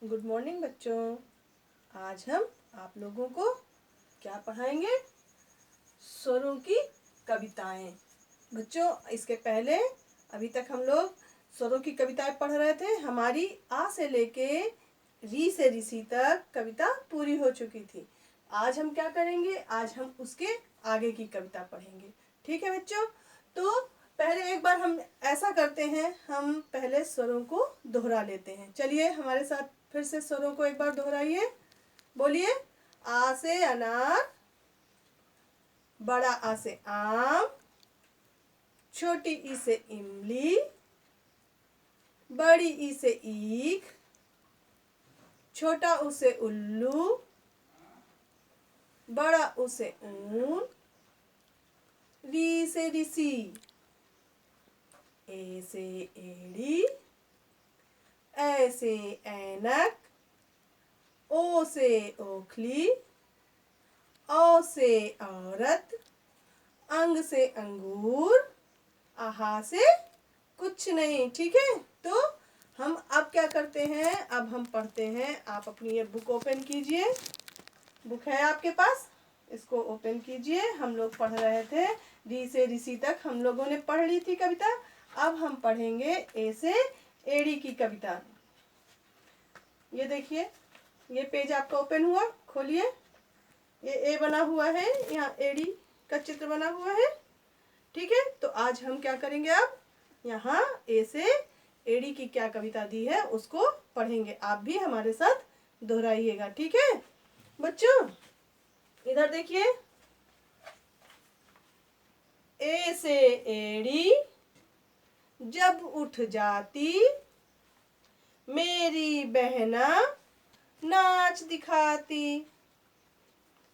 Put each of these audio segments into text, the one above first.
Good morning बच्चों। आज हम आप लोगों को क्या पढ़ाएंगे? स्वरों की कविताएं। बच्चों, इसके पहले अभी तक हम लोग स्वरों की कविताएं पढ़ रहे थे। हमारी आ से लेके री से ऋषि तक कविता पूरी हो चुकी थी। आज हम क्या करेंगे? आज हम उसके आगे की कविता पढ़ेंगे। ठीक है बच्चों? तो पहले एक बार हम ऐसा करते हैं, हम पहले स्वरों को दोहरा लेते हैं। चलिए हमारे साथ फिर से स्वरों को एक बार दोहराइए। बोलिए। आ से अनार, बड़ा आ से आम, छोटी ई से इमली, बड़ी ई से ईख, छोटा ऊ से उल्लू, बड़ा ऊ से ऊन, री से ऋषि, ए से एड़ी, ए से ऐनक, ओ से ओखली, औ से औरत, अंग से अंगूर, आहा से कुछ नहीं। ठीक है? तो हम अब क्या करते हैं? अब हम पढ़ते हैं। आप अपनी ये बुक ओपन कीजिए। बुक है आपके पास? इसको ओपन कीजिए। हम लोग पढ़ रहे थे री से ऋषि तक हम लोगों ने पढ़ ली थी कविता। अब हम पढ़ेंगे ए से एड़ी की कविता। ये देखिए, ये पेज आपका ओपन हुआ, खोलिए। ये ए बना हुआ है, यहाँ एड़ी का चित्र बना हुआ है। ठीक है? तो आज हम क्या करेंगे? अब यहाँ ए से एड़ी की क्या कविता दी है उसको पढ़ेंगे। आप भी हमारे साथ दोहराइएगा। ठीक है बच्चों? इधर देखिए। ए से एड़ी जब उठ जाती, मेरी बहना नाच दिखाती।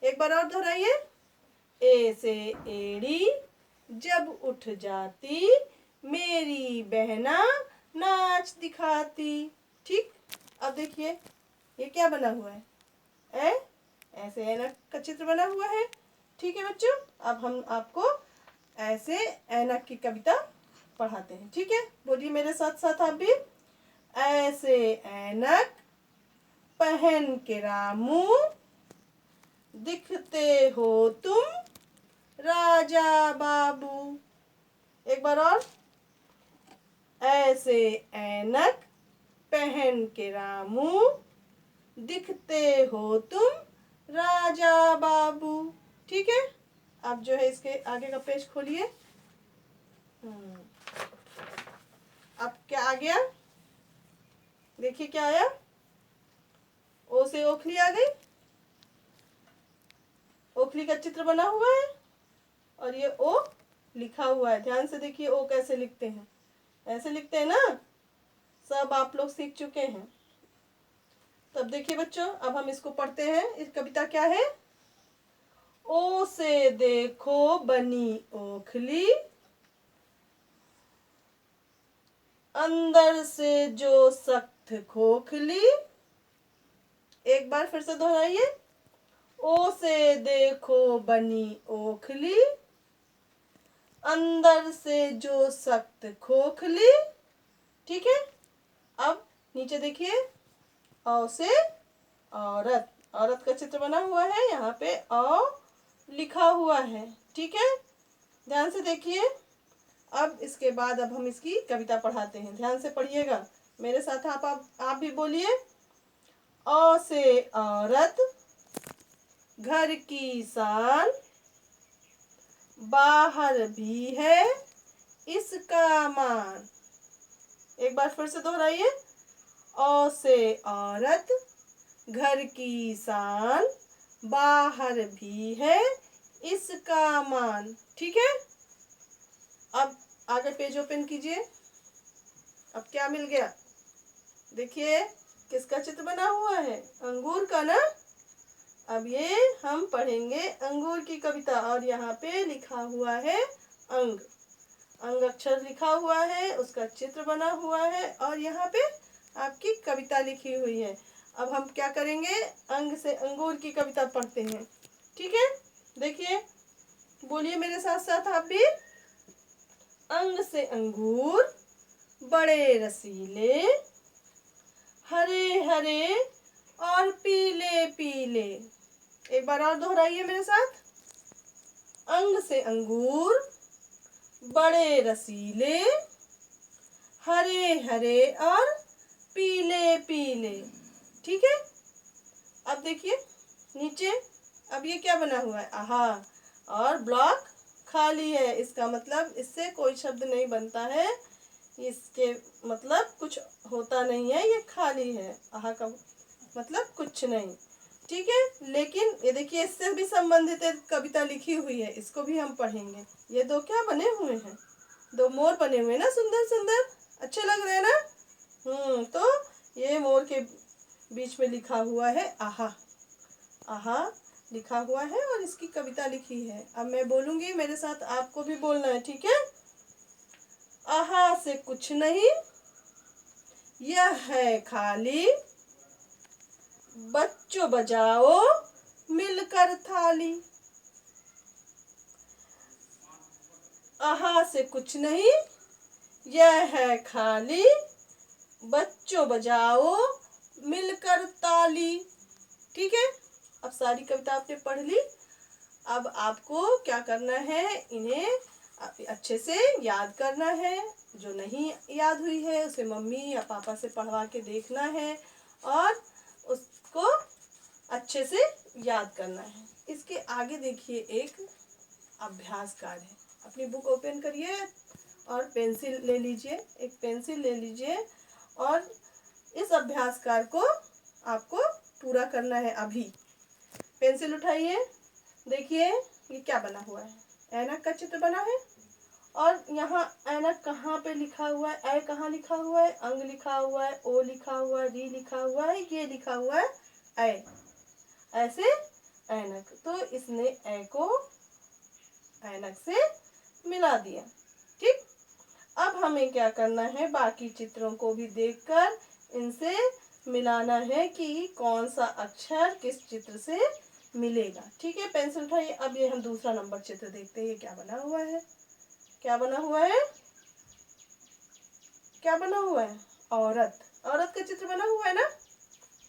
एक बार और दोहराइए। ए से एड़ी जब उठ जाती, मेरी बहना नाच दिखाती। ठीक? अब देखिए, ये क्या बना हुआ है? ऐसे ऐनक का चित्र बना हुआ है। ठीक है बच्चों? अब हम आपको ऐसे ऐनक की कविता पढ़ाते हैं। ठीक है? बोलिए मेरे साथ साथ आप भी। ऐसे ऐनक पहन के रामू, दिखते हो तुम राजा बाबू। एक बार और। ऐसे ऐनक पहन के रामू, दिखते हो तुम राजा बाबू। ठीक है? अब जो है इसके आगे का पेज खोलिए। अब क्या आ गया? देखिए क्या आया? ओ से ओखली आ गई। ओखली का चित्र बना हुआ है और ये ओ लिखा हुआ है। ध्यान से देखिए ओ कैसे लिखते हैं। ऐसे लिखते हैं ना? सब आप लोग सीख चुके हैं। तब देखिए बच्चों, अब हम इसको पढ़ते हैं। इस कविता क्या है? ओ से देखो बनी ओखली, अंदर से जो सख्त खोखली। एक बार फिर से दोहराइए। ओ से देखो बनी ओखली, अंदर से जो सख्त खोखली। ठीक है? अब नीचे देखिए। औ से औरत, औरत का चित्र बना हुआ है। यहाँ पे औ लिखा हुआ है। ठीक है? ध्यान से देखिए। अब इसके बाद अब हम इसकी कविता पढ़ाते हैं। ध्यान से पढ़िएगा मेरे साथ। आप भी बोलिए। औ से औरत, घर की शान, बाहर भी है इसका मान। एक बार फिर से दोहराइए। औ से औरत, घर की शान, बाहर भी है इसका मान। ठीक है? अब आगे पेज ओपन कीजिए। अब क्या मिल गया? देखिए किसका चित्र बना हुआ है? अंगूर का ना? अब ये हम पढ़ेंगे अंगूर की कविता और यहाँ पे लिखा हुआ है अंग। अंग अक्षर लिखा हुआ है, उसका चित्र बना हुआ है और यहाँ पे आपकी कविता लिखी हुई है। अब हम क्या करेंगे? अंग से अंगूर की कविता पढ़ते हैं। ठीक है? देखिए, बोलिए मेरे साथ साथ आप भी। अंग से अंगूर बड़े रसीले, हरे हरे और पीले पीले। एक बार और दोहराइए मेरे साथ। अंग से अंगूर बड़े रसीले, हरे हरे और पीले पीले। ठीक है, अब देखिए नीचे, अब ये क्या बना हुआ है, आहा, और ब्लॉक खाली है। इसका मतलब इससे कोई शब्द नहीं बनता है, इसके मतलब कुछ होता नहीं है, ये खाली है। आहा का मतलब कुछ नहीं। ठीक है, लेकिन ये देखिए इससे भी संबंधित एक कविता लिखी हुई है, इसको भी हम पढ़ेंगे। ये दो क्या बने हुए हैं, दो मोर बने हुए ना, सुंदर सुंदर, अच्छे लग रहे हैं ना। तो ये मोर के बीच में लिखा हुआ है आहा। आहा लिखा हुआ है और इसकी कविता लिखी है। अब मैं बोलूंगी, मेरे साथ आपको भी बोलना है, ठीक है। आहा से कुछ नहीं, यह है खाली, बच्चों बजाओ मिलकर थाली। आहा से कुछ नहीं, यह है खाली, बच्चों बजाओ मिलकर ताली। ठीक है, अब सारी कविता आपने पढ़ ली। अब आपको क्या करना है, इन्हें अच्छे से याद करना है। जो नहीं याद हुई है उसे मम्मी या पापा से पढ़वा के देखना है और उसको अच्छे से याद करना है। इसके आगे देखिए एक अभ्यास कार्ड है। अपनी बुक ओपन करिए और पेंसिल ले लीजिए, एक पेंसिल ले लीजिए और इस अभ्यास कार्ड को आपको पूरा करना है। अभी पेंसिल उठाइए, देखिए ये क्या बना हुआ है, ऐनक का चित्र बना है। और यहाँ ऐनक कहाँ पे लिखा हुआ है, ए कहाँ लिखा हुआ है, अंग लिखा हुआ है, ओ लिखा हुआ है, री लिखा हुआ है, ये लिखा हुआ है ऐ, ऐसे ऐनक। तो इसने ए को ऐनक से मिला दिया। ठीक, अब हमें क्या करना है, बाकी चित्रों को भी देखकर इनसे मिलाना है कि कौन सा अक्षर किस चित्र से मिलेगा। ठीक है, पेंसिल उठाइए। अब ये हम दूसरा नंबर चित्र देखते हैं, ये क्या बना हुआ है, क्या बना हुआ है, क्या बना हुआ है, औरत। औरत का चित्र बना हुआ है ना।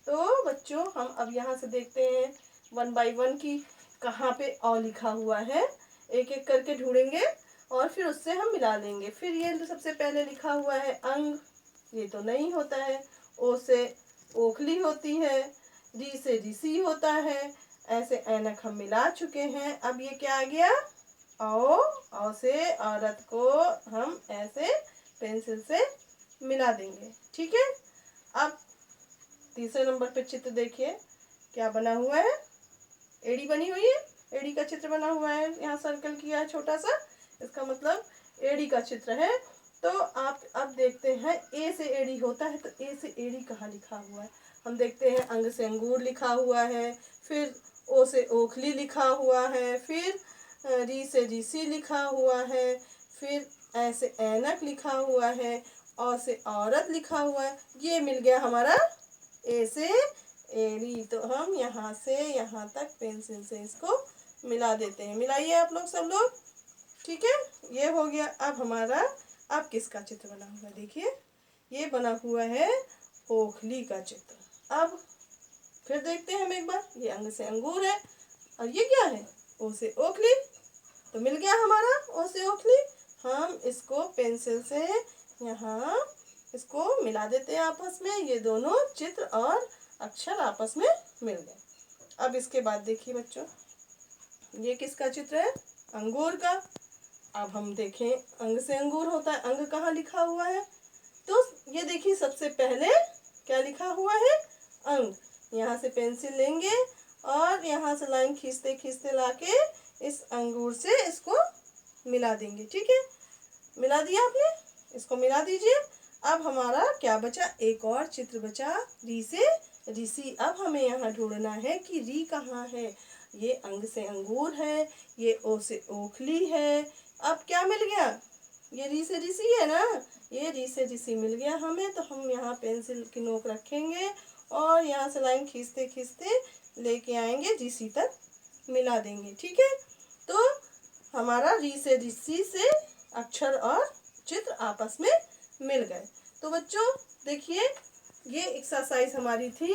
तो बच्चों हम अब यहाँ से देखते हैं 1 बाय 1 की कहाँ पे औ लिखा हुआ है, एक एक करके ढूंढेंगे और फिर उससे हम मिला लेंगे। फिर ये तो सबसे पहले लिखा हुआ है अंग, ये तो नहीं होता है। ओ से ओखली होती है, री से ऋषि होता है, ऐसे ऐनक हम मिला चुके हैं। अब ये क्या आ गया, औ से औरत को हम ऐसे पेंसिल से मिला देंगे। ठीक है, अब तीसरे नंबर पे चित्र देखिए क्या बना हुआ है, एड़ी बनी हुई है, एड़ी का चित्र बना हुआ है, यहाँ सर्कल किया है छोटा सा, इसका मतलब एड़ी का चित्र है। तो आप अब देखते हैं ए से एड़ी होता है, तो ए से एड़ी कहाँ लिखा हुआ है, हम देखते हैं अंग से अंगूर लिखा हुआ है, फिर ओ से ओखली लिखा हुआ है, फिर री से ऋषि लिखा हुआ है, फिर ऐसे ऐनक लिखा हुआ है, औ से औरत लिखा हुआ है। ये मिल गया हमारा ए से एड़ी। तो हम यहाँ से यहाँ तक पेंसिल से इसको मिला देते हैं। मिलाइए आप लोग, सब लोग। ठीक है, ये हो गया। अब हमारा, अब किसका चित्र बना हुआ है, देखिए ये बना हुआ है ओखली का चित्र। अब फिर देखते हैं हम एक बार, ये अंग से अंगूर है और ये क्या है, ओ से ओखली। तो मिल गया हमारा ओ से ओखली। हम इसको पेंसिल से यहाँ इसको मिला देते हैं आपस में, ये दोनों चित्र और अक्षर आपस में मिल गए। अब इसके बाद देखिए बच्चों, ये किसका चित्र है, अंगूर का। अब हम देखें, अंग से अंगूर होता है, अंग कहाँ लिखा हुआ है, तो ये देखिए सबसे पहले क्या लिखा हुआ है, अंग। यहाँ से पेंसिल लेंगे और यहाँ से लाइन खींचते खींचते लाके इस अंगूर से इसको मिला देंगे। ठीक है, मिला दिया आपने, इसको मिला दीजिए। अब हमारा क्या बचा, एक और चित्र बचा, री से ऋषि। अब हमें यहाँ ढूंढना है कि री कहाँ है। ये अंग से अंगूर है, ये ओ से ओखली है। अब क्या मिल गया, ये री से ऋषि है ना, ये री से ऋषि मिल गया हमें। तो हम यहाँ पेंसिल की नोक रखेंगे और यहाँ से लाइन खींचते खींचते लेके आएंगे, ऋषि तक मिला देंगे। ठीक है, तो हमारा री से ऋषि से अक्षर और चित्र आपस में मिल गए। तो बच्चों देखिए, ये एक्सरसाइज हमारी थी,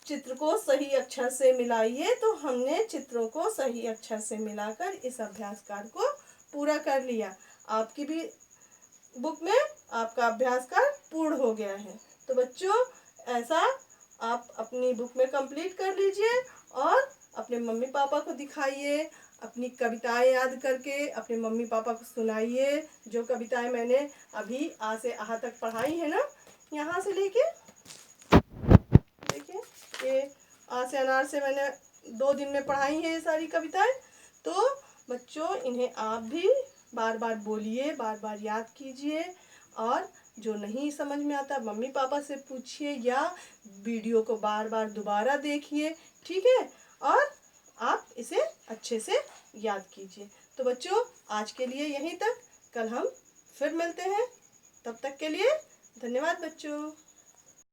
चित्र को सही अक्षर से मिलाइए। तो हमने चित्रों को सही अक्षर से मिलाकर इस अभ्यास कार्य को पूरा कर लिया। आपकी भी बुक में आपका अभ्यास कार्य पूर्ण हो गया है। तो बच्चों, ऐसा आप अपनी बुक में कंप्लीट कर लीजिए और अपने मम्मी पापा को दिखाइए। अपनी कविताएं याद करके अपने मम्मी पापा को सुनाइए। जो कविताएं मैंने अभी आ से आहा तक पढ़ाई है ना, यहाँ से लेके देखिए, ये आ से अनार से मैंने 2 दिन में पढ़ाई है ये सारी कविताएं। तो बच्चों, इन्हें आप भी बार बार बोलिए, बार बार याद कीजिए, और जो नहीं समझ में आता मम्मी पापा से पूछिए या वीडियो को बार बार दोबारा देखिए, ठीक है, और आप इसे अच्छे से याद कीजिए। तो बच्चों, आज के लिए यहीं तक, कल हम फिर मिलते हैं। तब तक के लिए धन्यवाद बच्चों।